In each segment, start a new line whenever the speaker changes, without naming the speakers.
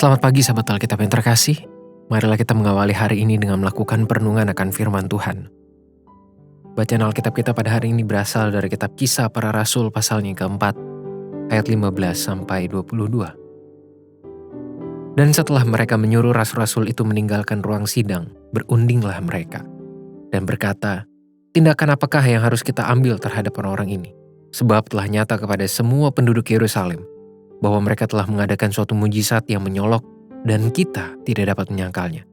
Selamat pagi sahabat Alkitab yang terkasih. Marilah kita mengawali hari ini dengan melakukan perenungan akan firman Tuhan. Bacaan Alkitab kita pada hari ini berasal dari kitab Kisah Para Rasul pasalnya keempat, ayat 15 sampai 22. Dan setelah mereka menyuruh rasul-rasul itu meninggalkan ruang sidang, berundinglah mereka dan berkata, "Tindakan apakah yang harus kita ambil terhadap orang-orang ini? Sebab telah nyata kepada semua penduduk Yerusalem bahwa mereka telah mengadakan suatu mujizat yang menyolok dan kita tidak dapat menyangkalnya.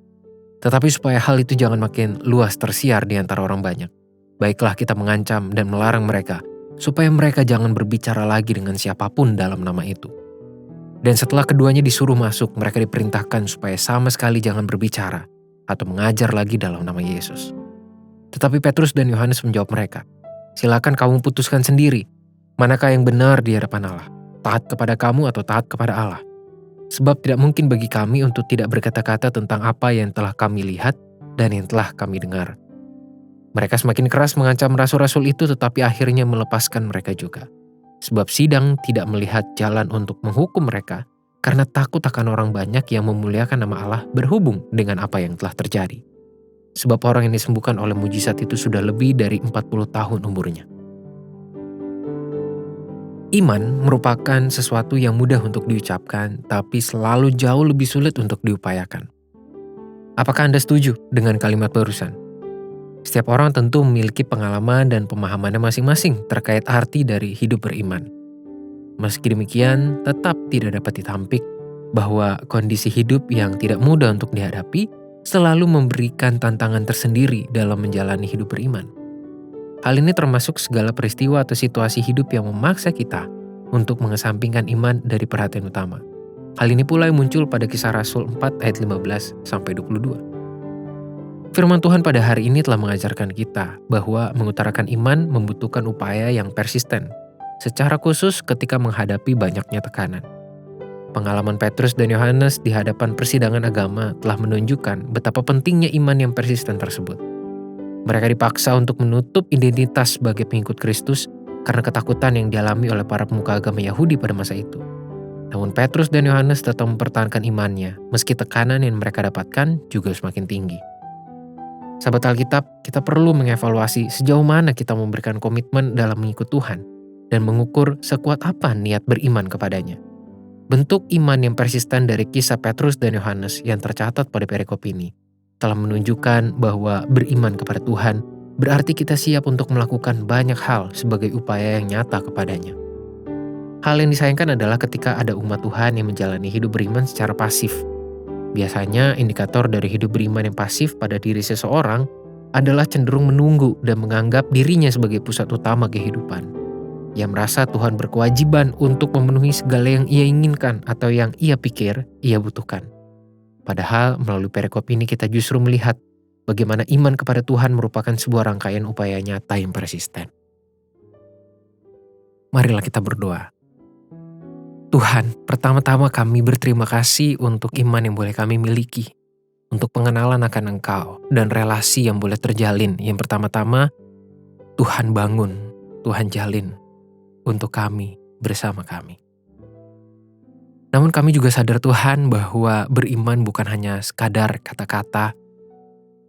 Tetapi supaya hal itu jangan makin luas tersiar di antara orang banyak, baiklah kita mengancam dan melarang mereka, supaya mereka jangan berbicara lagi dengan siapapun dalam nama itu." Dan setelah keduanya disuruh masuk, mereka diperintahkan supaya sama sekali jangan berbicara atau mengajar lagi dalam nama Yesus. Tetapi Petrus dan Yohanes menjawab mereka, "Silakan kamu putuskan sendiri, manakah yang benar di hadapan Allah, taat kepada kamu atau taat kepada Allah. Sebab tidak mungkin bagi kami untuk tidak berkata-kata tentang apa yang telah kami lihat dan yang telah kami dengar." Mereka semakin keras mengancam rasul-rasul itu, tetapi akhirnya melepaskan mereka juga. Sebab sidang tidak melihat jalan untuk menghukum mereka karena takut akan orang banyak yang memuliakan nama Allah berhubung dengan apa yang telah terjadi. Sebab orang yang disembuhkan oleh mujizat itu sudah lebih dari 40 tahun umurnya. Iman merupakan sesuatu yang mudah untuk diucapkan, tapi selalu jauh lebih sulit untuk diupayakan. Apakah Anda setuju dengan kalimat barusan? Setiap orang tentu memiliki pengalaman dan pemahamannya masing-masing terkait arti dari hidup beriman. Meski demikian, tetap tidak dapat ditampik bahwa kondisi hidup yang tidak mudah untuk dihadapi selalu memberikan tantangan tersendiri dalam menjalani hidup beriman. Hal ini termasuk segala peristiwa atau situasi hidup yang memaksa kita untuk mengesampingkan iman dari perhatian utama. Hal ini pula yang muncul pada Kisah Rasul 4 ayat 15-22. Firman Tuhan pada hari ini telah mengajarkan kita bahwa mengutarakan iman membutuhkan upaya yang persisten, secara khusus ketika menghadapi banyaknya tekanan. Pengalaman Petrus dan Yohanes di hadapan persidangan agama telah menunjukkan betapa pentingnya iman yang persisten tersebut. Mereka dipaksa untuk menutup identitas sebagai pengikut Kristus karena ketakutan yang dialami oleh para pemuka agama Yahudi pada masa itu. Namun Petrus dan Yohanes tetap mempertahankan imannya, meski tekanan yang mereka dapatkan juga semakin tinggi. Sahabat Alkitab, kita perlu mengevaluasi sejauh mana kita memberikan komitmen dalam mengikut Tuhan dan mengukur sekuat apa niat beriman kepadanya. Bentuk iman yang persisten dari kisah Petrus dan Yohanes yang tercatat pada perikop ini telah menunjukkan bahwa beriman kepada Tuhan berarti kita siap untuk melakukan banyak hal sebagai upaya yang nyata kepadanya. Hal yang disayangkan adalah ketika ada umat Tuhan yang menjalani hidup beriman secara pasif. Biasanya indikator dari hidup beriman yang pasif pada diri seseorang adalah cenderung menunggu dan menganggap dirinya sebagai pusat utama kehidupan. Ia merasa Tuhan berkewajiban untuk memenuhi segala yang ia inginkan atau yang ia pikir ia butuhkan. Padahal melalui perikop ini kita justru melihat bagaimana iman kepada Tuhan merupakan sebuah rangkaian upaya nyata yang persisten. Marilah kita berdoa. Tuhan, pertama-tama kami berterima kasih untuk iman yang boleh kami miliki, untuk pengenalan akan Engkau, dan relasi yang boleh terjalin. Yang pertama-tama, Tuhan bangun, Tuhan jalin untuk kami, bersama kami. Namun kami juga sadar Tuhan bahwa beriman bukan hanya sekadar kata-kata,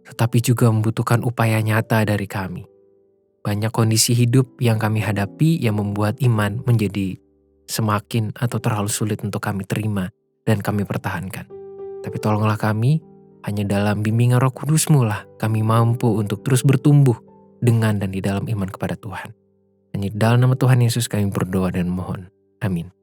tetapi juga membutuhkan upaya nyata dari kami. Banyak kondisi hidup yang kami hadapi yang membuat iman menjadi semakin atau terlalu sulit untuk kami terima dan kami pertahankan. Tapi tolonglah kami, hanya dalam bimbingan Roh Kudus-Mu lah kami mampu untuk terus bertumbuh dengan dan di dalam iman kepada Tuhan. Hanya di dalam nama Tuhan Yesus kami berdoa dan mohon. Amin.